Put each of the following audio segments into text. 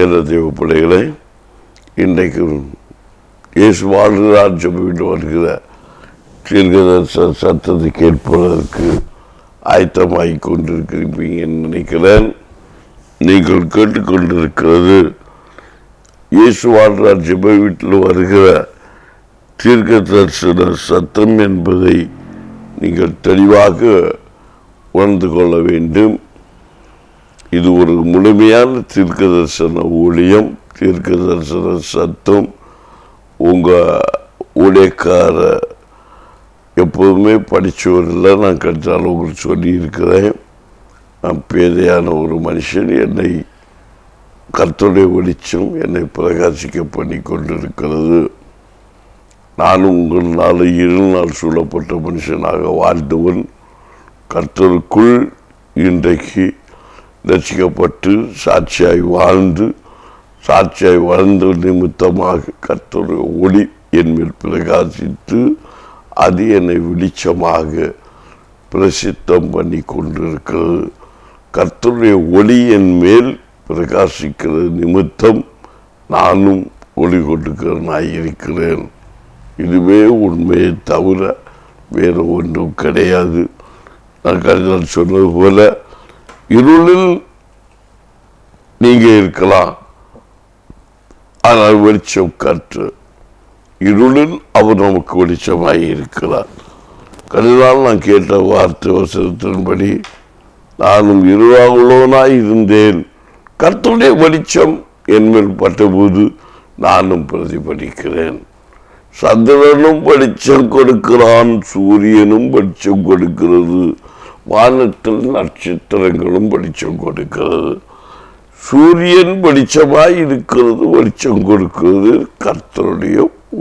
என்ற தேவ பிள்ளைகளை, இன்றைக்கு இயேசு வாழ்கிறார் ஜெபமிட்டு வருகிற தீர்க்கதரிசன சத்தத்தை கேட்பதற்கு ஆயத்தமாகி கொண்டிருக்கிறீங்கன்னு நினைக்கிறேன். நீங்கள் கேட்டுக்கொண்டிருக்கிறது இயேசு வாழ்கிறார் ஜெப வீட்டில் வருகிற தீர்க்கதரிசன சத்தம் என்பதை நீங்கள் தெளிவாக உணர்ந்து கொள்ள வேண்டும். இது ஒரு முழுமையான தீர்க்கதரிசன ஊழியம். தீர்க்கதரிசன சத்தம் உங்கள் ஊழியக்கார எப்போதுமே படித்தவரில் நான் கற்றாலும் உங்களுக்கு சொல்லியிருக்கிறேன். நான் பேதையான ஒரு மனுஷன், என்னை கர்த்தருடைய வெளிச்சம் என்னை பிரகாசிக்க பண்ணி கொண்டிருக்கிறது. நானும் உங்களால் இருநாள் சூழப்பட்ட மனுஷனாக வாழ்ந்தவன். கர்த்தருக்குள் இன்றைக்கு ரசிக்கப்பட்டு சாட்சியாய் வாழ்ந்த நிமித்தமாக கர்த்தருடைய ஒளி என் மேல் பிரகாசித்து அது என்னை வெளிச்சமாக பிரசித்தம் பண்ணி கொண்டிருக்கிறது. கர்த்தருடைய ஒளி என் மேல் பிரகாசிக்கிறது நிமித்தம் நானும் ஒளி கொடுக்கிறனாயிருக்கிறேன். இதுவே உண்மையை தவிர வேறு ஒன்றும் கிடையாது. நான் சொன்னது போல இருளில் நீங்கள் இருக்கலாம், ஆனால் வெளிச்சம் கற்று இருளில் அவர் நமக்கு வெளிச்சமாக இருக்கிறார். கருதால் நான் கேட்ட வார்த்தை வசனத்தின்படி நானும் இருளாவுள்ளவனாய் இருந்தேன், கர்த்தருடைய வெளிச்சம் என்மேல் பட்டபோது நானும் பிரதிபலிக்கிறேன். சந்திரனும் வெளிச்சம் கொடுக்கிறான், சூரியனும் வெளிச்சம் கொடுக்கிறது, வானத்தில் நட்சத்திரங்களும் வெளிச்சம் கொடுக்கிறது. சூரியன் வெளிச்சமாய் இருக்கிறது, வெளிச்சம் கொடுக்கிறது கர்த்தருடைய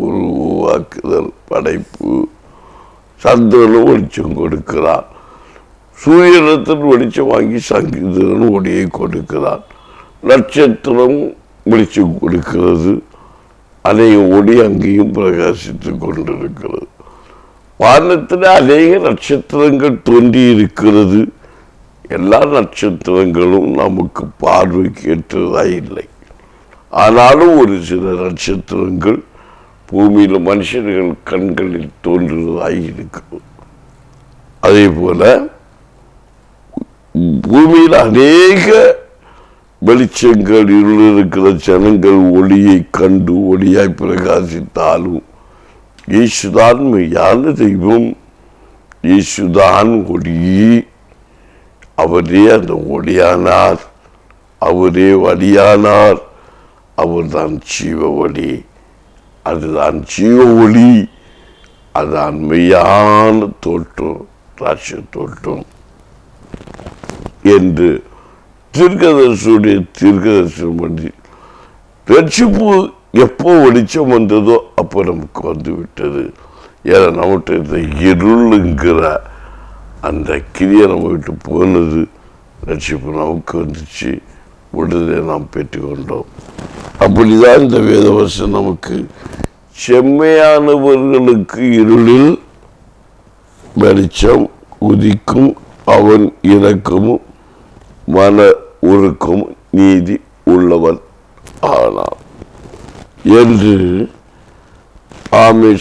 உருவாக்குதல் படைப்பு. சந்திரனும் வெளிச்சம் கொடுக்கிறான், சூரியனத்தின் வெளிச்சம் வாங்கி சந்திரன் ஒளியை கொடுக்கிறான். நட்சத்திரம் வெளிச்சம் கொடுக்கிறது, அநேக ஒளி அங்கேயும் பிரகாசித்து கொண்டிருக்கிறது. வானத்தில் அநேக நட்சத்திரங்கள் தோன்றி இருக்கிறது. எல்லா நட்சத்திரங்களும் நமக்கு பார்வைக்கு ஏற்றதாக இல்லை. ஆனாலும் ஒரு சில நட்சத்திரங்கள் பூமியில் மனுஷர்கள் கண்களில் தோன்றுவதாக இருக்கிறது. அதே போல பூமியில் அநேக வெளிச்சங்கள் இருக்கிற ஜனங்கள் ஒளியை கண்டு ஒளியாய் பிரகாசித்தாலும் இயேசுதான் மெய்யான தெய்வம், இயேசுதான் ஒளி, அவரே அந்த ஒளியானார், அவரே வழியானார், அவர்தான் ஜீவ ஒளி. அதுதான் ஜீவ ஒளி, அதுதான் மெய்யான தோற்றம், ராட்ச தோற்றம் என்று தீர்க்கதரிசனம் பண்ணி ரட்சிப்பு எப்போ வெளிச்சம் வந்ததோ அப்போ நமக்கு வந்து விட்டது. ஏன்னா நம்மகிட்ட இந்த இருளுங்கிற அந்த கிரியை நம்ம விட்டு போனது, ரட்சிப்பு நமக்கு வந்துச்சு, விடுதலை நாம் பெற்றுக்கொண்டோம். அப்படிதான் இந்த வேதவசனம் நமக்கு செம்மையானவர்களுக்கு இருளில் வெளிச்சம் உதிக்கும், அவன் இரக்கமும் மன உருக்கும் நீதி உள்ளவன் ஆனான் என்று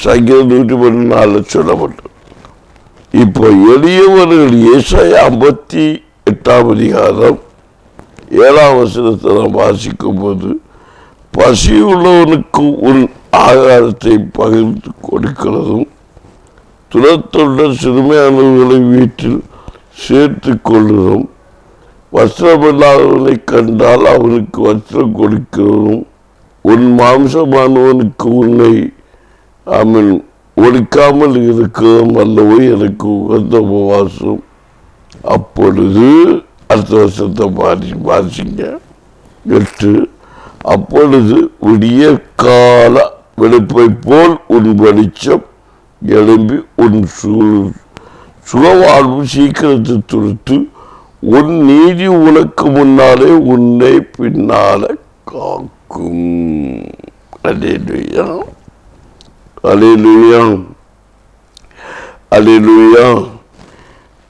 சங்கீதம் 114 சொல்லப்பட்டது. இப்போ எளியவர்கள் ஏசாயா 58 அதிகாரம் 7 வசனத்தை நாம் வாசிக்கும் போது, பசி உள்ளவனுக்கு உன் ஆகாரத்தை பகிர்ந்து கொடுக்கிறதும், துரத்துள்ள சிறுமையானவர்களை வீட்டில் சேர்த்து கொள்ளுறதும், வஸ்திரமில்லாதவனை கண்டால் அவனுக்கு வஸ்திரம் கொடுக்கிறதும், உன் மாம்சமானவனுக்கு உன்னை அவன் ஒழிக்காமல் இருக்கிறதும் அல்லவோ எனக்கு உகந்த உபவாசம். அப்பொழுது அடுத்த வருஷத்தை வாசிங்க 8. அப்பொழுது விடிய கால வெளுப்பை போல் உன் வெளிச்சம் எழும்பி உன் சுகவாழ்வு சீக்கிரத்தை துருத்து, உன் நீதி உனக்கு முன்னாலே உன்னை பின்னால காக்கும். அல்லேலூயா, அல்லேலூயா, அல்லேலூயா.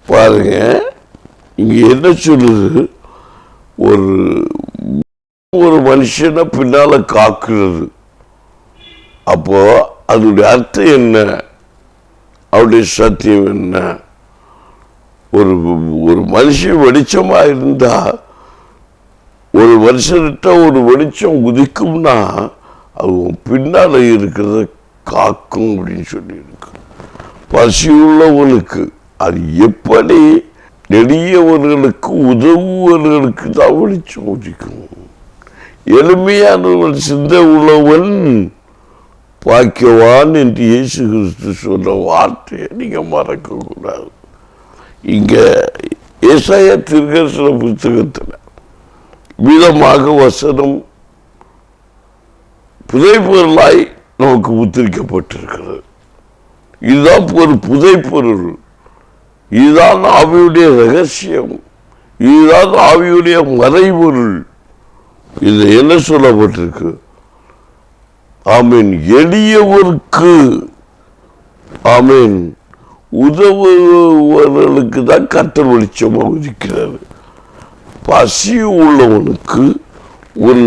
பாருங்க, இங்க என்ன சொல்லுது, ஒரு ஒரு மனுஷனை பின்னால காக்குறது. அப்போ அதனுடைய அர்த்தம் என்ன? அவருடைய சத்தியம் என்ன? ஒரு மனுஷன் வெளிச்சமா இருந்தா ஒரு வருஷத்த ஒரு வெளிச்சம் உதிக்கும்னா அது பின்னால இருக்கிறத காக்கும் அப்படின்னு சொல்லி இருக்கு. பசியுள்ளவர்களுக்கு அது எப்படி? நெடியவர்களுக்கு உதவுவர்களுக்கு தான் வெளிச்சம் உதிக்கும். எளிமையானவன் சிந்தை உள்ளவன் பாக்கியவான் என்று இயேசு கிறிஸ்து சொன்ன வார்த்தையை நீங்க மறக்க கூடாது. இங்க ஏசாயா தீர்க்கதரிசன புத்தகத்தில் விதமாக வசனம் புதைப்பொருளாய் நமக்கு முத்திரிக்கப்பட்டிருக்கிறது. இதுதான் ஒரு புதைப்பொருள். இதுதான் ஆவியுடைய ரகசியம். இதுதான் ஆவியுடைய மறைபொருள். இது என்ன சொல்லப்பட்டிருக்கு? ஆமீன். எளியவருக்கு ஆமீன் உதவுவர்களுக்கு தான் கர்த்தர் வெளிச்சமாக உதிக்கிறார். பசி உள்ளவனுக்கு உன்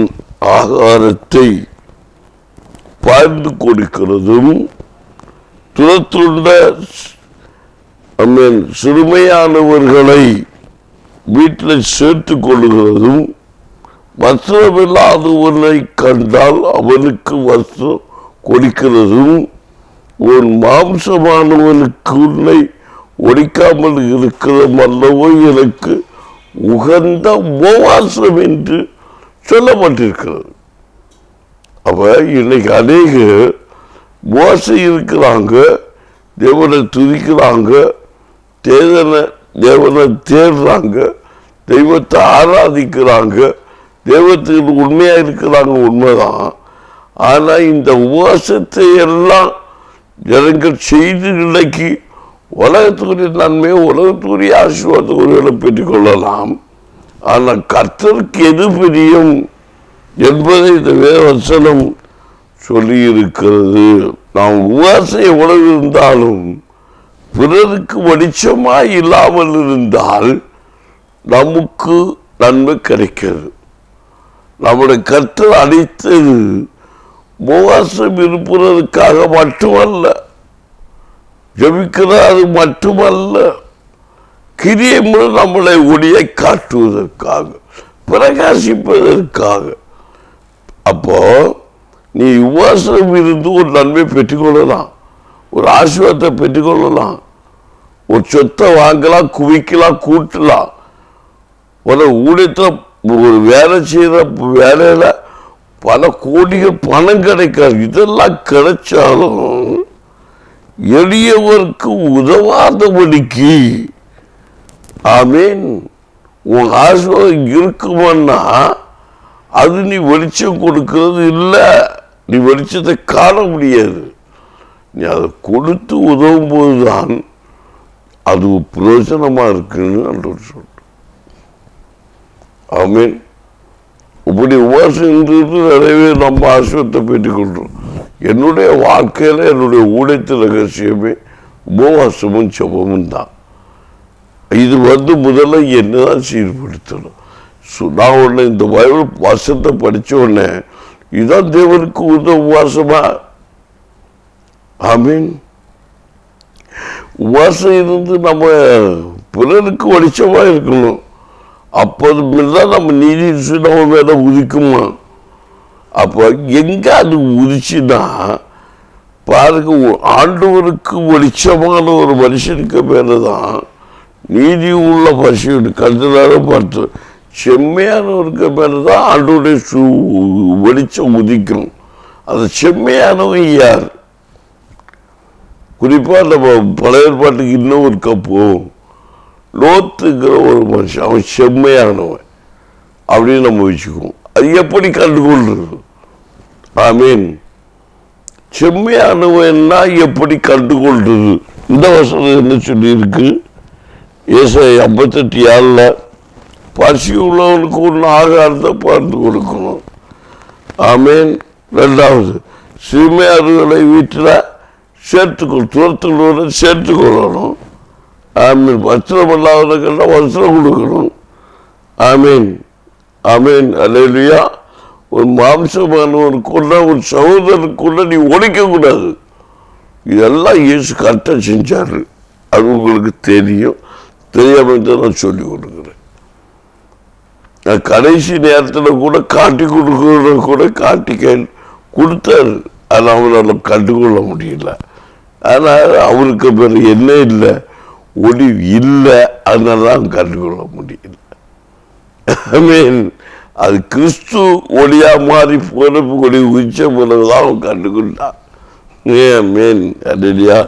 ஆகாரத்தை பகிர்ந்து கொடுக்கிறதும் துரத்துண்ட சிறுமையானவர்களை வீட்டில் சேர்த்துக் கொள்ளுகிறதும் வஸ்திரமில்லாதவனை கண்டால் அவனுக்கு வஸ்திரம் கொடுக்கிறதும் உன் மாம்சமானவனுக்கு உன்னை ஒடிக்காமல் இருக்கிறதும் அல்லவோ எனக்கு உகந்த உபவாசம் என்று சொல்லப்பட்டிருக்கிறது. அப்ப இன்னைக்கு அநேக மோசம் இருக்கிறாங்க, தேவனை துதிக்கிறாங்க, தேவனை தேடுறாங்க, தெய்வத்தை ஆராதிக்கிறாங்க, தெய்வத்துக்கு உண்மையா இருக்கிறாங்க, உண்மைதான். ஆனா இந்த உபவாசத்தை எல்லாம் ஜனங்கள் செய்து இன்னைக்கு உலகத்துக்குரிய நன்மையை உலகத்துக்குரிய ஆசீர்வாதத்தை பெற்றுக் கொள்ளலாம். ஆனால் கர்த்தருக்கு எது பிரியம் என்பதை இந்த வேதவசனம் சொல்லி இருக்கிறது. நாம் உபவாசம் எவ்வளவு இருந்தாலும் பிறருக்கு வெளிச்சமாய் இல்லாமல் இருந்தால் நமக்கு நன்மை கிடைக்கிறது. நம்முடைய கர்த்தர் அளித்தது உபவாசம் இருப்பதற்காக மட்டுமல்ல, ஜெபிக்கிறது மட்டுமல்ல, கிரியை மூலம் நம்மளை ஒளியை காட்டுவதற்காக, பிரகாசிப்பதற்காக. அப்போ நீ உபவாசம் இருந்து ஒரு நன்மை பெற்றுக்கொள்ளலாம், ஒரு ஆசீர்வாதத்தை பெற்றுக்கொள்ளலாம், ஒரு சொத்தை வாங்கலாம், குவிக்கலாம், கூட்டலாம். ஒரு ஊழியத்தில் ஒரு வேலை செய்யற வேலையில பல கோடிகள் பணம் கிடைக்காது. இதெல்லாம் கிடைச்சாலும் எளியவருக்கு உதவாதபடிக்கு ஆமீன் உன் ஆசீர்வாதம் இருக்குமன்னா அது நீ வெளிச்சம் கொடுக்கிறது இல்லை. நீ வெளிச்சத்தை காண முடியாது. நீ அதை கொடுத்து உதவும் போதுதான் அது பிரயோஜனமா இருக்குன்னு ஆண்டவர் சொல்ற. ஆமீன். இப்படி உபவாசம் நிறைவே நம்ம ஆசீர்வாதத்தை பெற்றுக் கொள்றோம். என்னுடைய வாழ்க்கையில என்னுடைய ஊழியத்தின் ரகசியமே உபவாசமும் ஜெபமும் தான். இது முதல்ல என்னதான் சீர்படுத்தணும். நான் உடனே இந்த பைபிள் வசனத்தை படிச்ச உடனே இதுதான் தேவனுக்கு உபவாசமா? ஆமீன். உபவாசம் இருந்து நம்ம பிறருக்கு வெளிச்சமா இருக்கணும். அப்போதுதான் நம்ம நீதி நம்ம மேல உதிக்குமா? அப்போ எங்க அது உதிச்சுன்னா பாருங்க, ஆண்டவருக்கு வெளிச்சமான ஒரு மனுஷனுக்கு மேலதான் நீதி உள்ள பசி கருதுனால பார்த்து செம்மையானவருக்கு மேலதான் ஆண்டவருடைய வெளிச்சம் உதிக்கும். அது செம்மையானவன் யார்? குறிப்பா நம்ம பழைய ஏற்பாட்டுக்கு இன்னும் ஒரு கப்போ லோத்துங்கிற ஒரு மனுஷன், அவன் செம்மையானவன் அப்படின்னு நம்ம வச்சுக்குவோம். அது எப்படி கண்டுகொள்றது? ஆமீன். செம்மையானவன்னா எப்படி கண்டுகொள்றது? இந்த வசனம் என்ன சொல்லி இருக்கு? ஏசாயா 58:7 பசி உள்ளவனுக்கு ஒன்று ஆகாரத்தை பார்த்து கொடுக்கணும். ஆமீன். ரெண்டாவது, சிறுமையாளர்களை வீட்டில் துரத்துள்ளவரை சேர்த்துக்கொள்ளணும். ஆமீன். வஸ்திரம் இல்லாதவர்களுக்கு வஸ்திரம் கொடுக்கணும். ஆமீன். ஆமீன். அல்லேலூயா. ஒரு மாம்சமானவர் கொண்ட ஒரு சகோதரனுக்குள்ள நீ ஒழிக்க கூடாது. இதெல்லாம் இயேசு கரெக்டாக செஞ்சாரு. அது உங்களுக்கு தெரியும். தெரியாமல் தான் நான் சொல்லி கொடுக்குறேன். நான் கடைசி நேரத்தில் கூட காட்டி கொடுக்குற கூட காட்டி கொடுத்தாரு. ஆனால் அவரால் கண்டுகொள்ள முடியல. ஆனால் அவருக்கு பிறகு என்ன இல்லை, ஒளி இல்லை, அதனால தான் கண்டுகொள்ள முடியல. மீன் அது கிறிஸ்து ஒளியா மாறி போனப்பு ஒளி உச்ச பிறகுதான் அவன் கண்டுகொண்டான். மீன் இல்லையா?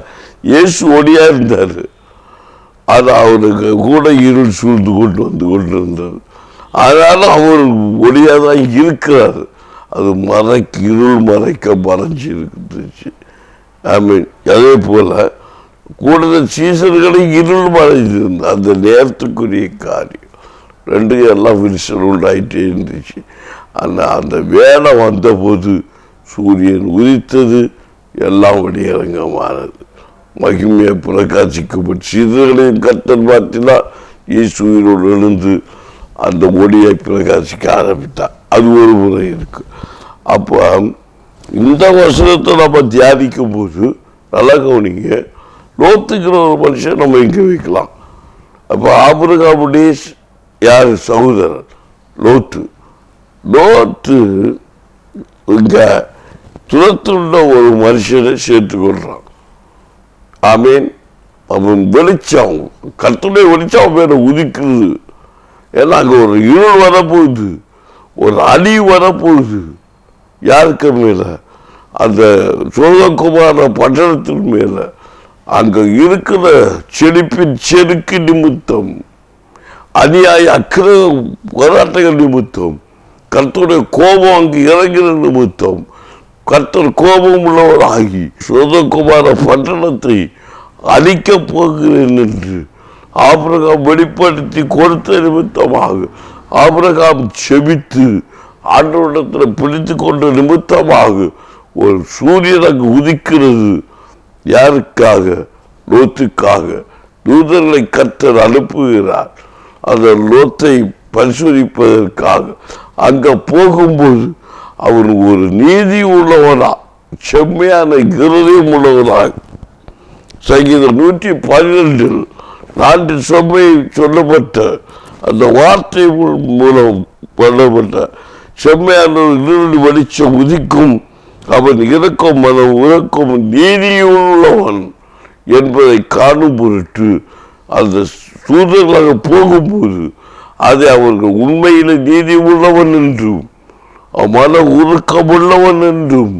இயேசு ஒளியா இருந்தார். அது அவருக்கு கூட இருள் சூழ்ந்து கொண்டு கொண்டிருந்தது. ஆனாலும் அவர் ஒளியா தான் இருக்கிறார். அது இருள் மறைக்க மறைஞ்சி இருந்துச்சு. மீன் அதே போல கூடுதல் சீசர்களை இருள் மறைஞ்சிருந்த அந்த நேரத்துக்குரிய காரியம் ரெண்டும் எல்லாம் விரிசல் உண்டாயிட்டே இருந்துச்சு. ஆனால் அந்த வேலை வந்தபோது சூரியன் உதித்தது, எல்லாம் வெளியரங்கமானது. மகிமையை பிரகாசிக்கப்பட்டு சீதர்களையும் கர்த்தர் பார்த்தினா இயேசுவோடு எழுந்து அந்த ஒளியை பிரகாசிக்க ஆரம்பித்தார். அது ஒரு முறை இருக்கு. அப்போ இந்த வசனத்தை நம்ம தியானிக்கும் போது நல்லா கவனிங்க. லோத்துக்கிற ஒரு மனுஷன் நம்ம இங்கே வைக்கலாம். அப்போ ஆபிரகாமுடைய யார் சகோதரர் லோத்து இங்க துரத்துள்ள ஒரு மனுஷனை சேர்த்துக்கொள்றான். ஆமீன். அவன் வெளிச்சம், கர்த்தருடைய வெளிச்சம் அவன் மேல உதிக்குது. ஏன்னா அங்க ஒரு இருள் வரப்போகுது, ஒரு அழிவு வரப்போகுது. யாருக்கு மேல? அந்த சோதகுமார பட்டணத்தின் மேல. அங்க இருக்கிற செழிப்பின் செருக்கு நிமித்தம், அநியாய அக்கிர போராட்டங்கள் நிமித்தம், கர்த்தருடைய கோபம் அங்கு இறங்கிற நிமித்தம் கர்த்தர் கோபம் உள்ளவராகி சோதகுமார பட்டணத்தை அழிக்கப் போகிறேன் என்று ஆபிரகாம் வெளிப்படுத்தி கொடுத்த நிமித்தமாக ஆபிரகாம் செபித்து ஆண்டவரிடத்தில் பிடித்து கொண்ட நிமித்தமாக ஒரு சூரியன் அங்கு உதிக்கிறது. யாருக்காக? லோத்துக்காக. தூதர்களை கர்த்தர் அனுப்புகிறார் அந்த லோத்தை பரிசோதிப்பதற்காக. அங்க போகும்போது அவர் ஒரு நீதி உள்ளவனா, செம்மையான இருதயம் உள்ளவனாக, சங்கீதம் 112 4 செம்மை சொல்லப்பட்ட அந்த வார்த்தை மூலம் பண்ணப்பட்ட செம்மையான இருள் வெளிச்சம் உதிக்கும். அவன் இறக்கும் மனம் உறக்கும் நீதியுள்ளவன் என்பதை காணும் பொருட்டு அந்த தூதர்களாக போகும்போது அதை அவர்கள் உண்மையில நீதி உள்ளவன் என்றும் மன உருக்கமுள்ளவன் என்றும்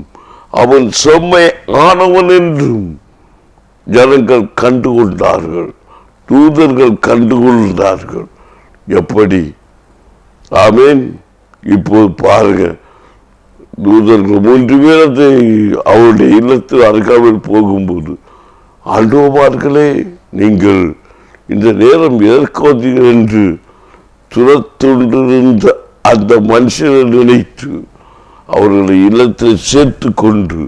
அவன் செம்மை ஆனவன் என்றும் ஜனங்கள் கண்டுகொண்டார்கள், தூதர்கள் கண்டுகொண்டார்கள். எப்படி? ஆமீன். இப்போது பாருங்க, தூதர்கள் 3 பேரத்தை அவருடைய இல்லத்தில் அருகாமல் போகும்போது, ஆண்டவர்களே நீங்கள் இந்த நேரம் எதற்கு வந்தீர்கள் என்று துரத்துண்டிருந்த அந்த மனுஷனை நினைத்து அவர்களை இல்லத்தில் சேர்த்து கொண்டு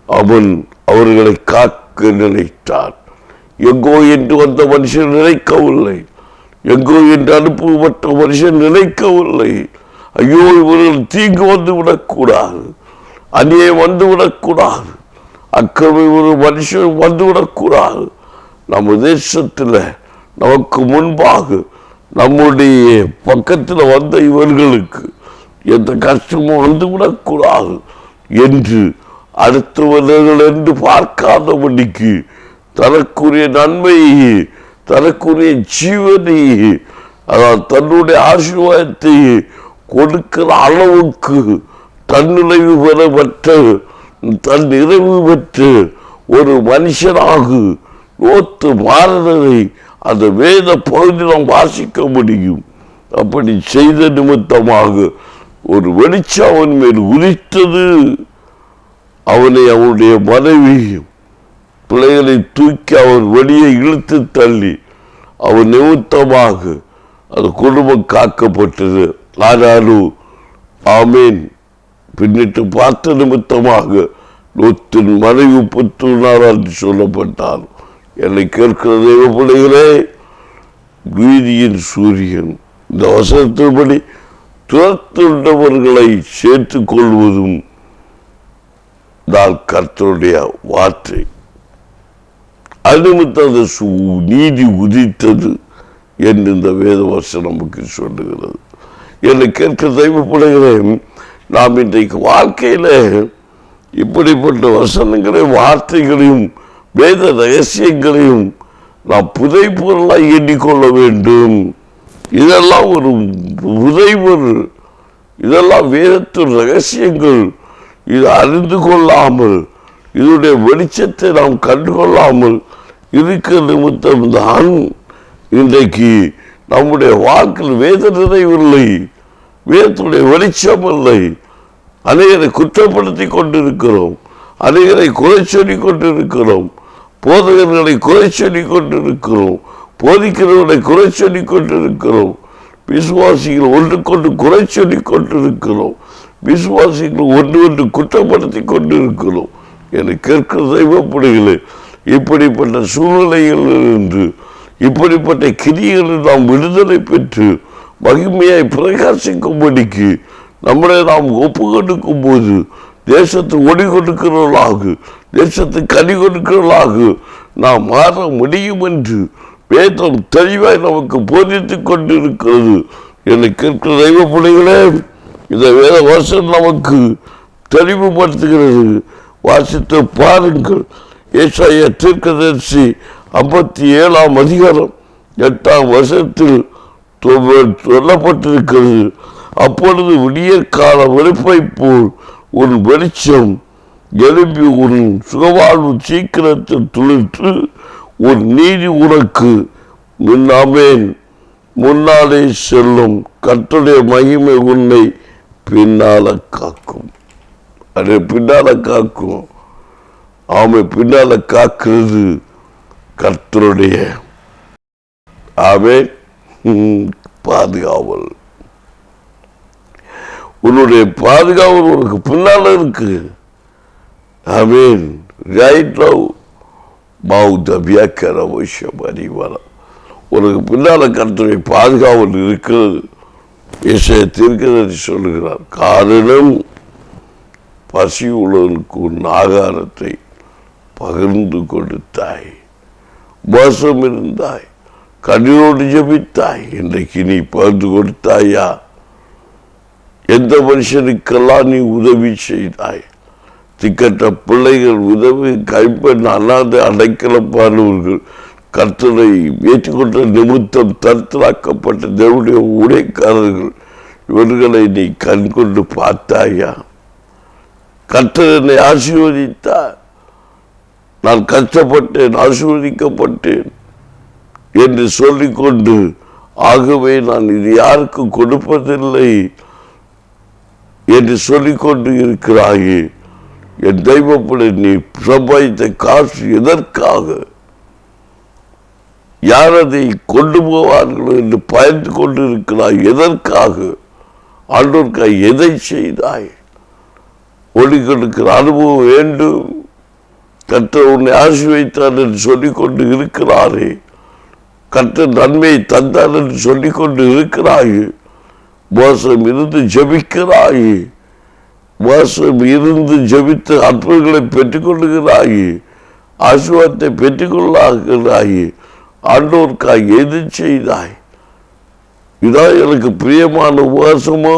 அவன் அவர்களை காக்க நினைத்தார். எங்கோ என்று வந்த மனுஷன் நினைக்கவில்லை, எங்கோ என்று அனுப்பப்பட்ட மனுஷன் நினைக்கவில்லை. ஐயோ, இவர்கள் தீங்கு வந்து விடக்கூடாது, அநியாயம் வந்து விடக்கூடாது, அக்கிரமி ஒரு மனுஷன் வந்து விடக்கூடாது. நம்ம தேசத்தில் நமக்கு முன்பாக நம்முடைய பக்கத்தில் வந்த இவர்களுக்கு எந்த கஷ்டமும் வந்து விடக்கூடாது என்று அடுத்தவர்கள் என்று பார்க்காதபடிக்கு தனக்குரிய நன்மையை, தனக்குரிய ஜீவனை, அதாவது தன்னுடைய ஆசீர்வாதத்தை கொடுக்கிற அளவுக்கு தன்னிறைவு பெறப்பட்ட, தன் நிறைவு பெற்று ஒரு மனுஷனாக லோத்து மாறுவதை அந்த வேத பகுதியில் வாசிக்க முடியும். அப்படி செய்த நிமித்தமாக ஒரு வெளிச்சம் அவன் மேல் உதித்தது. அவனை அவனுடைய மனைவியும் பிள்ளைகளை தூக்கி அவன் வெளியே இழுத்து தள்ளி அவன் நிமித்தமாக அது குடும்பம் காக்கப்பட்டது. ஆனாலும் ஆமீன், பின்னிட்டு பார்த்த நிமித்தமாக லோத்தின் மனைவி புத்துனார் என்று சொல்லப்பட்டார். என்னை கேட்கிற தெய்வ பிள்ளைகளே, நீதியின் சூரியன் இந்த வசனத்தின்படி துரத்துள்ளவர்களை சேர்த்துக் கொள்வதும் தான் கர்த்தருடைய வார்த்தை. அனுமதி நீதி உதித்தது என்று இந்த வேதவசனம் நமக்கு சொல்லுகிறது. என்னை கேட்க தெய்வப்படுகிறேன். நாம் இன்றைக்கு வாழ்க்கையில இப்படிப்பட்ட வசனங்களையும் வார்த்தைகளையும் வேத ரகசியங்களையும் நாம் புதை பொருளாய் எண்ணிக்கொள்ள வேண்டும். இதெல்லாம் ஒரு புதைபொருள், இதெல்லாம் வேதத்தின் ரகசியங்கள். இது அறிந்து கொள்ளாமல், இதனுடைய வெளிச்சத்தை நாம் கண்டுகொள்ளாமல் இருக்கிற நிமித்தம் தான் இன்றைக்கு நம்முடைய வாழ்க்கையில் வேத நிறைவில்லை, வேதத்துடைய வெளிச்சம் இல்லை. அநேகரை குற்றப்படுத்தி கொண்டிருக்கிறோம், அநேகரை குறை சொல்லி கொண்டிருக்கிறோம், போதகர்களை குறை சொல்லி கொண்டிருக்கிறோம், போதிக்கிறவர்களை குறை சொல்லி கொண்டிருக்கிறோம், விசுவாசிகள் ஒன்றுக்கொண்டு குறை சொல்லி கொண்டிருக்கிறோம், விசுவாசிகள் ஒன்று குற்றப்படுத்தி கொண்டிருக்கிறோம். எனக்கு கேட்கிற தெய்வப்படுகிறது. இப்படிப்பட்ட சூழ்நிலைகளிலிருந்து, இப்படிப்பட்ட கிரிகளில் நாம் விடுதலை பெற்று மகிமையாய் பிரகாசிக்கும்படிக்கு நம்மளை நாம் ஒப்பு கொடுக்கும் போது தேசத்துக்கு ஒளி கொடுக்கிறவர்களாக, தேசத்துக்கு கனி கொடுக்கிறவர்களாக நாம் மாற முடியும் என்று வேதம் தெளிவாய் நமக்கு போதித்துக் கொண்டிருக்கிறது. என்னை கேட்கிற தெய்வ பிள்ளைகளே, இந்த வேத வசனம் நமக்கு தெளிவுபடுத்துகிறது. வாசித்து பாருங்கள். ஏசாயா தீர்க்கதரிசி 57ஆம் அதிகாரம் 8ஆம் வசனத்தில் சொல்லப்பட்டிருக்கிறது. அப்பொழுது விடியற்கால வெளுப்பை போல் உன் வெளிச்சம் எழுப்பி உன் சுகவாழ்வு சீக்கிரத்தில் துளிர்த்து உன் நீதி உனக்கு முன்னாலே செல்லும். கர்த்தருடைய மகிமை உன்னை பின்னால காக்கும். அது பின்னால காக்கும். ஆமை பின்னால காக்கிறது கர்த்தருடைய பாதுகாவல். உன்னுடைய பாதுகாவல் உனக்கு பின்னால இருக்கு. ஆமேன். ரைட் நவ் மௌதபியாக்கர வைஷமரி வர உனக்கு பின்னால கர்த்தருடைய பாதுகாவல் இருக்கிறது. ஏசாயா தீர்க்கதரிசி சொல்லுகிறார். காரணம் பசி உள்ளவனுக்கு உன் ஆகாரத்தை பகிர்ந்து கொடுத்தாய், மோசம் இருந்தாய், கண்ணீரோடு ஜெபித்தாய். இன்றைக்கு நீ பகிர்ந்து கொடுத்தாயா? எந்த மனுஷனுக்கெல்லாம் நீ உதவி செய்தாய்? திக்கற்ற பிள்ளைகள் உதவி, கைப்பெண் அல்லாத அடைக்கலப்பானவர்கள், கர்த்தரை ஏற்றுக்கொண்ட நிமித்தம் தடுத்தலாக்கப்பட்ட தேவனுடைய ஊழியக்காரர்கள், இவர்களை நீ கண் கொண்டு பார்த்தாயா? கர்த்தர் என்னை ஆசீர்வதித்தார், நான் கஷ்டப்பட்டேன், ஆசீர்வதிக்கப்பட்டேன் என்று சொல்லிக்கொண்டு, ஆகவே நான் இது யாருக்கு கொடுப்பதில்லை என்று சொல்லிக்கொண்டு இருக்கிறாயே. என் தெய்வப்படி நீ சம்பாதித்த காசு எதற்காக? யார் அதை கொண்டு போவார்கள் என்று பயந்து கொண்டு இருக்கிறாய். எதற்காக? ஆண்டோர்க்காய் எதை செய்தாய்? ஒளி கொடுக்கிற அனுபவம் வேண்டும். கர்த்தர் உன்னை ஆசீர்வதித்தார் என்று சொல்லிக்கொண்டு இருக்கிறாரே, கர்த்தர் நன்மையை தந்தார் என்று சொல்லிக்கொண்டு இருக்கிறாயே. மோசம் இருந்து ஜெபிக்கிறாயே, மோசம் இருந்து ஜெபித்து அற்புதங்களை பெற்றுக்கொள்ளுகிறாயே, ஆசீர்வாதத்தை பெற்றுக்கொள்ளாகிறாயே. ஆண்டோர்க்காய் எது செய்தாய்? இதான் எனக்கு பிரியமான உபவாசமோ?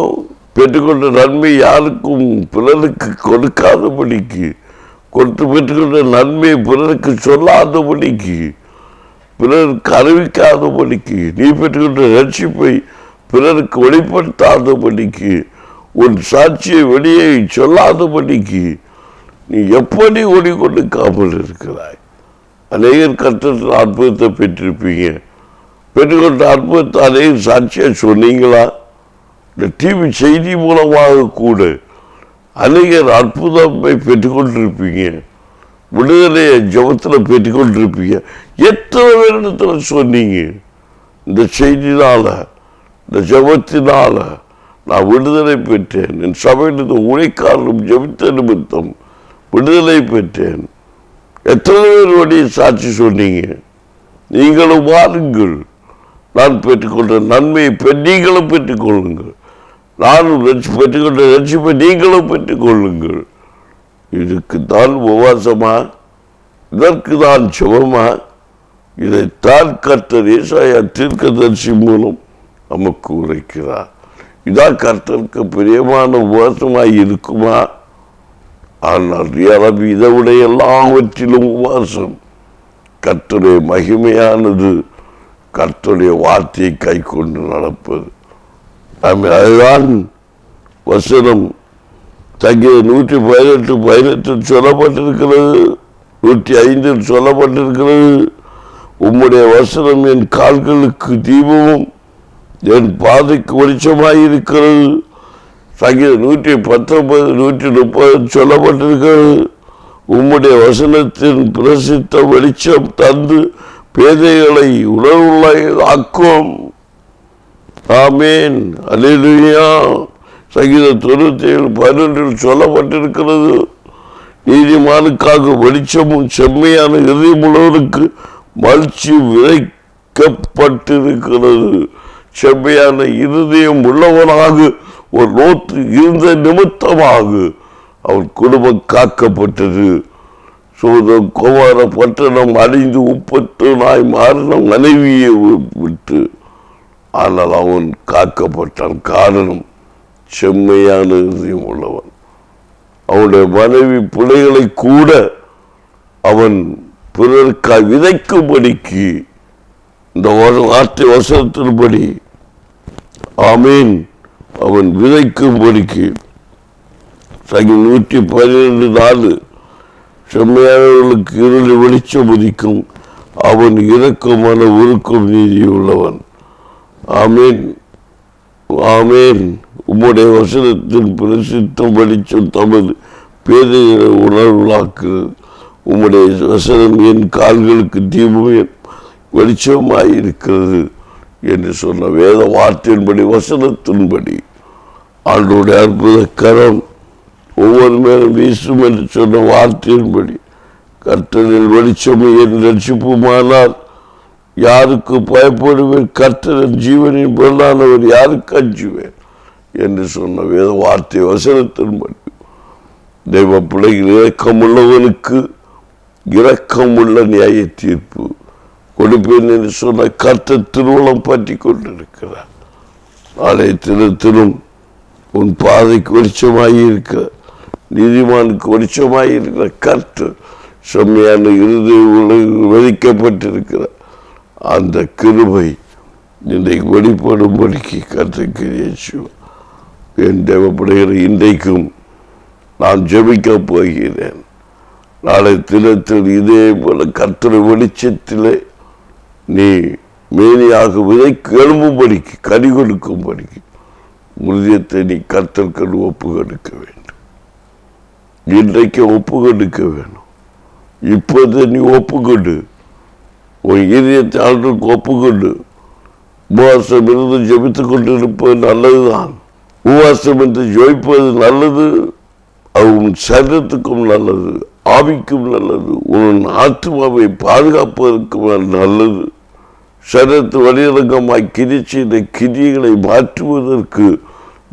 பெற்றுக்கொண்ட நன்மை யாருக்கும் பிறருக்கு கொடுக்காதபடிக்கு, பெற்றுக்கொண்ட நன்மையை பிறருக்கு சொல்லாதபடிக்கு, பிறருக்கு அறிவிக்காதபடிக்கு, நீ பெற்றுக்கொண்ட ரட்சிப்பை பிறருக்கு வெளிப்படுத்தாதபடிக்கு, உன் சாட்சியை வெளியே சொல்லாதபடிக்கு நீ எப்படி ஒளி கொடுக்காமல் இருக்கிறாய்? அநேகர் கர்த்தர் அற்புதத்தை பெற்றிருப்பீங்க. பெற்றுக்கொண்ட அற்புதத்தை அநேகர் சாட்சியாக சொன்னீங்களா? இந்த டிவி செய்தி மூலமாக கூட அநேகர் அற்புதத்தை பெற்றுக்கொண்டிருப்பீங்க. விடுதலையை ஜபத்தில் பெற்றுக்கொண்டிருப்பீங்க. எத்தனை பேரிடத்தில் சொன்னீங்க, இந்த செய்தினால, இந்த ஜபத்தினால நான் விடுதலை பெற்றேன், என் சபையிலிருந்து உழைக்காரரும் ஜபித்த நிமித்தம் விடுதலை பெற்றேன். எத்தனை பேர் வழியை சாட்சி சொன்னீங்க? நீங்களும் வாருங்கள், நான் பெற்றுக்கொண்ட நன்மையை நீங்களும் பெற்றுக்கொள்ளுங்கள். நானும் பெற்றுக்கொண்ட ரட்சிப்பை நீங்களும் பெற்றுக் கொள்ளுங்கள். இதுக்கு தான் உபவாசமா? இதற்கு தான் சுபமா? இதைத்தான் கர்த்தர் ஏசாயா தீர்க்கதரிசி மூலம் நமக்கு உரைக்கிறார். இதான் கர்த்தருக்கு பிரியமான உபவாசமாய் இருக்குமா? ஆனால் இதை விட எல்லாவற்றிலும் உபவாசம் கர்த்தருடைய மகிமையானது, கர்த்தருடைய வார்த்தையை கை கொண்டு நடப்பது. அதுதான் வசனம் சங்கீதம் 118 சொல்லப்பட்டிருக்கிறது, 105 சொல்லப்பட்டிருக்கிறது. உம்முடைய வசனம் என் கால்களுக்கு தீபமும் என் பாதைக்கு வெளிச்சமாயிருக்கிறது. சங்கீதம் 119 130 சொல்லப்பட்டிருக்கிறது. உம்முடைய வசனத்தின் பிரசித்த வெளிச்சம் தந்து பேதைகளை உணர்வுள்ளாக்கும். ஆமேன், அல்லேலூயா. சங்கீதம் 97:12 சொல்லப்பட்டிருக்கிறது. நீதிமானுக்காக வெளிச்சமும் செம்மையான இதயமுள்ளவருக்கு மகிழ்ச்சி விதைக்கப்பட்டிருக்கிறது. செம்மையான இருதயம் உள்ளவனாக ஒரு லோத்து இருந்த நிமித்தமாக அவன் குடும்பம் காக்கப்பட்டது. சோதம் கோவார பட்டணம் அழிந்து உப்பத்து நாய் மாறின மனைவியை விட்டு, ஆனால் அவன் காக்கப்பட்டான். காரணம் செம்மையான இதயம் உள்ளவன். அவனுடைய மனைவி பிள்ளைகளை கூட அவன் பிறருக்காய் விதைக்கும்படிக்கு இந்த வார்த்தை வசனத்தின்படி, ஆமீன், அவன் விதைக்கும்படிக்கு 112:4 செம்மையானவர்களுக்கு இருளை வெளிச்சம் உதிக்கும், அவன் இரக்கமான உருக்கும் நீதி உள்ளவன். ஆமீன், ஆமீன். உம்முடைய வசனத்தின் பிரசித்தம் வெளிச்சம் தமது பேதைகளை உணர்வுளாக்குகிறது. உம்முடைய வசனம் என் கால்களுக்கு தீபம் என் வெளிச்சமாயிருக்கிறது என்று சொன்ன வேத வார்த்தையின்படி, வசனத்தின்படி ஆண்டோடைய அற்புத கரம் ஒவ்வொரு மேலும் வீசும் என்று சொன்ன வார்த்தையின்படி கர்த்தரின் வெளிச்சமும் என் ரட்சிப்புமானால் யாருக்கு பயப்படுவேன்? கர்த்தரின் ஜீவனின் பொருளானவர் யாருக்கு அஞ்சுவேன் என்று சொன்ன வேத வார்த்தை வசனத்தின்படி தெய்வ பிள்ளைகள் இரக்கமுள்ளவனுக்கு இரக்கமுள்ள நியாய தீர்ப்பு கொடுப்பேன் என்று சொன்ன கர்த்தர் திருவுளம் பற்றி கொண்டிருக்கிறார். நாளை தினத்திலும் உன் பாதைக்கு வெளிச்சமாயிருக்க, நீதிமானுக்கு வெளிச்சமாயிருக்கிற கர்த்தர் செம்மையான இருதய விதிக்கப்பட்டிருக்கிற அந்த கிருபை இன்றைக்கு வெளிப்படும்படிக்கு கர்த்தருக்கு இயேசுவார். என் தேவைப்படுகிற இன்றைக்கும் நான் ஜெபிக்க போகிறேன். நாளை தினத்தில் இதே போல கர்த்தர் வெளிச்சத்திலே நீ மேனியாக விதைக்கு எழும்பும்படிக்கு, கனி கொடுக்கும்படிக்கு உறுதியத்தை நீ கர்த்தருக்கு ஒப்பு கொடுக்க வேண்டும். இன்றைக்கு ஒப்பு கொடுக்க வேணும். இப்போது நீ ஒப்புக்கொண்டு உன் இதயத்தை ஆண்டுக்கு ஒப்புக்கொண்டு உபவாசம் இருந்து ஜெபித்துக் கொண்டு இருப்பது நல்லதுதான். உபவாசம் என்று ஜெயிப்பது நல்லது. அது உன் சரீரத்துக்கும் நல்லது, ஆவிக்கும் நல்லது, உன் ஆத்மாவை பாதுகாப்பதற்கும் நல்லது. சரீரத்து வலியிறங்கமாய் கிரிச்சின கிரியைகளை மாற்றுவதற்கு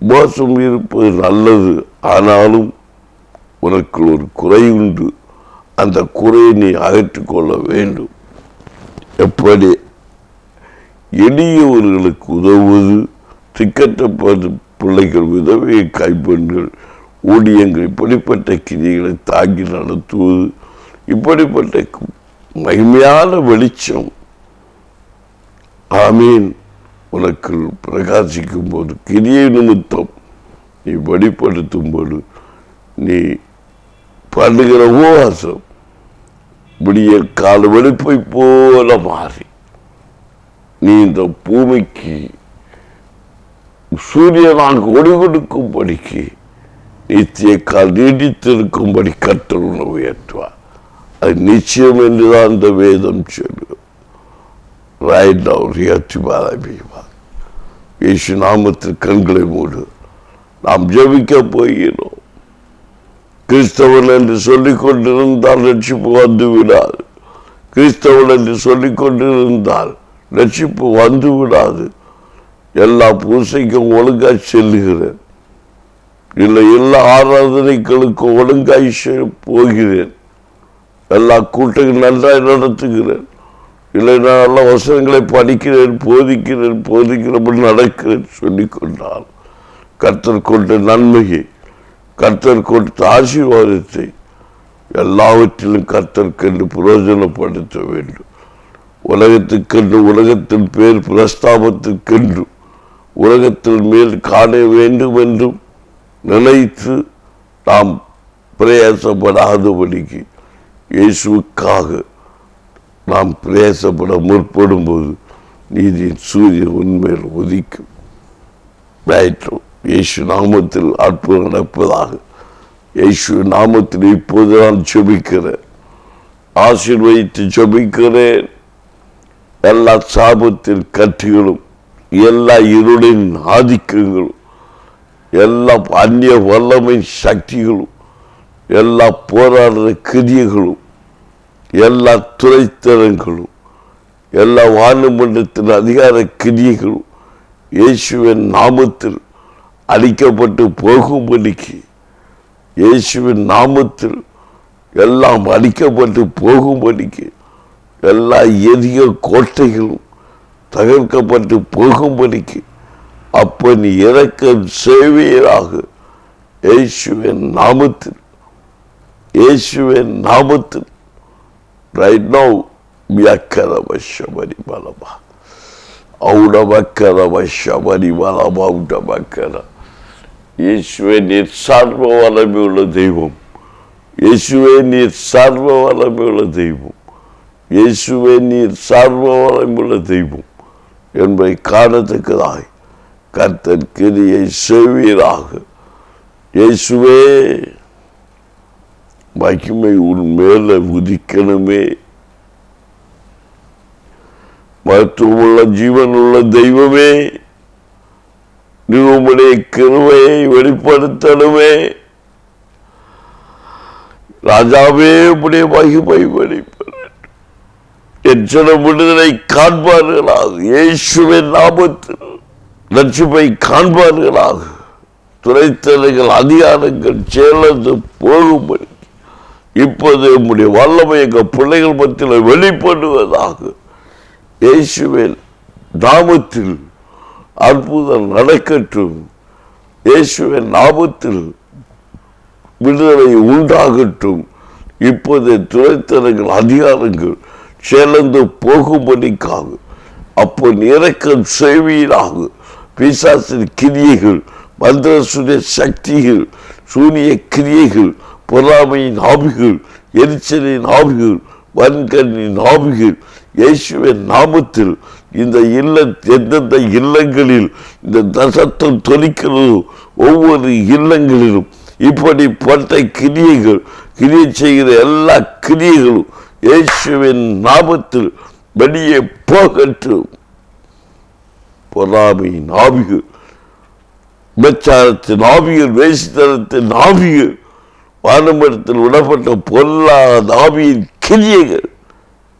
உபவாசம் இருப்பது நல்லது. ஆனாலும் உனக்கு ஒரு குறை உண்டு. அந்த குறையை நீ அகற்றிக்கொள்ள வேண்டும். எப்படி? எளியவர்களுக்கு உதவுவது, திக்கற்ற பிள்ளைகள், விதவையை கைப்பெண்கள், ஊழியங்கள், இப்படிப்பட்ட கிரிகளை தாங்கி நடத்துவது, இப்படிப்பட்ட மகிமையான வெளிச்சம் ஆமீன் உனக்கு பிரகாசிக்கும் போது, கிரியை நிமித்தம் நீ வெளிப்படுத்தும் போது, நீ பண்ணுகிற உபவாசம் விடிய கால வெளுப்பை போல மாறி நீ இந்த பூமிக்கு சூரியனாக ஒளி கொடுக்கும்படிக்கு நித்திய கால் நீடித்திருக்கும்படி கர்த்தர் உன்னை உயர்த்துவார். அது நிச்சயம் என்றுதான் இந்த வேதம் சொல்லும். Right now, இயேசு நாமத்தில் கண்களை மூடு. நாம் ஜெபிக்க போகிறோம். கிறிஸ்தவன் என்று சொல்லிக் கொண்டிருந்தால் ரட்சிப்பு வந்து விடாது. கிறிஸ்தவன் என்று சொல்லிக் கொண்டிருந்தால் ரட்சிப்பு வந்து விடாது. எல்லா பூசைக்கும் ஒழுங்காய் செல்லுகிறேன். இல்லை எல்லா ஆராதனைகளுக்கும் ஒழுங்காய் போகிறேன். எல்லா கூட்டங்கள் நன்றாய் நடத்துகிறேன். இல்லை நான் எல்லா வசனங்களை படிக்கிறேன், போதிக்கிறபடி நடக்கிறேன் சொல்லிக் கொண்டால் கர்த்தர் கொண்ட நன்மையை, கர்த்தர் கொடுத்த ஆசீர்வாதத்தை எல்லாவற்றிலும் கர்த்தர்க்கென்று பிரயோஜனப்படுத்த வேண்டும். உலகத்துக்கென்று, உலகத்தின் பேர் பிரஸ்தாபத்திற்கென்று உலகத்தில் மேல் காண வேண்டும் என்றும் நினைத்து நாம் பிரயாசப்படாதபடிக்கு இயேசுவுக்காக நாம் பிரயாசப்பட முற்படும் போது நீதியின் சூரியன் உண்மையில் உதிக்கும். இயேசு நாமத்தில் அற்புதம் நடப்பதாக. இயேசு நாமத்தில் இப்போது நான் ஜெபிக்கிறேன், ஆசீர்வதித்து ஜெபிக்கிறேன். எல்லா சாபத்தின் கட்டுகளும், எல்லா இருளின் ஆதிக்கங்களும், எல்லா அந்நிய வல்லமை சக்திகளும், எல்லா போராடுற கிரியைகளும், எல்லா துறைத்தனங்களும், எல்லா வானுமன்றத்தின் அதிகார கிரியைகளும் இயேசுவின் நாமத்தில் அழிக்கப்பட்டு போகும்படிக்கு, இயேசுவின் நாமத்தில் எல்லாம் அழிக்கப்பட்டு போகும்படிக்கு, எல்லா எதிக கோட்டைகளும் தகர்க்கப்பட்டு போகும்படிக்கு அப்ப நீ இறக்கம் செய்வீராக. இயேசுவின் நாமத்தில், இயேசுவின் நாமத்தில் right now மியக்கரவ சபரி பலபா அவுடமக்கரவ சபரி பலபா உடமக்கர. இயேசுவே நீர் சர்வ வல்லமையுள்ள தெய்வம். இயேசுவே நீர் சர்வ வல்லமையுள்ள தெய்வம். இயேசுவே நீர் சர்வ வல்லமையுள்ள தெய்வம் என்பதை காணத்தக்கதாய் கர்த்தர் கிரியை செய்வீராக. இயேசுவே மகிமை உன் மேல உதிக்கணுமே. மருத்துவமுள்ள ஜீவனுள்ள தெய்வமே, நீ உம்முடைய கிருபையை வெளிப்படுத்தணுமே. ராஜாவே உம்முடைய மகிமை வெளிப்பட எச்சன விடுதலை காண்பார்களாக. இயேசுவின் நாமத்தில் ரட்சிப்பை காண்பார்களாக. துறைத்தலைகள், அதிகாரங்கள் சேர்ந்து போகும்படி இப்போது உம்முடைய வல்லமை எங்கள் பிள்ளைகள் மத்தியில் வெளிப்படுவதாக. இயேசுவின் நாமத்தில் அற்புதம் நடக்கட்டும். இயேசுவின் நாமத்தில் விடுதலை உண்டாகட்டும். இப்போது துறைத்தனங்கள், அதிகாரங்கள் சேர்ந்து போகும்படிக்காக அப்போ இரக்கம் செய்வீராக. பிசாசின் கிரியைகள், மந்திரசுடைய சக்திகள், சூனிய கிரியைகள், பொறாமையின் ஆவிகள், எரிச்சலின் ஆவிகள், வன்கண்ணின் ஆவிகள் இயேசுவின் நாமத்தில் இந்த எந்தெந்த இல்லங்களில் இந்த தசத்தம் தொனிக்கிறதோ ஒவ்வொரு இல்லங்களிலும் இப்படிப்பட்ட கிரியைகள், கிரியை செய்கிற எல்லா கிரியைகளும் இயேசுவின் நாமத்தில் வெளியே போகட்டும். பொறாமையின் ஆவிகள், விபச்சாரத்தின் ஆவிகள், வேசித்தனத்தின் ஆவிகள், வானமரத்தில் விடப்பட்ட பொல்லாத ஆவியின் கிரியைகள்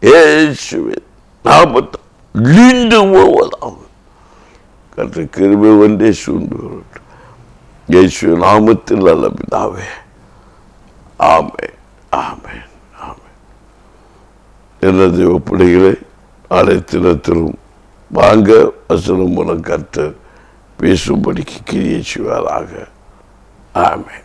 இயேசுவின் நாமத்தில் நீண்டு போவதாக. கற்ற கிருபை ஒன்றே சூண்டு இயேசுவின் நாமத்தில் நல்ல பிதாவே, ஆமென், ஆமென், ஆமென். என்ன தேவ பிள்ளைகளே, அனைத்தினத்திலும் வாங்க வசனம் மூலம் கர்த்தர் பேசும்படிக்கு கிரியை செய்வாராக. ஆமென்.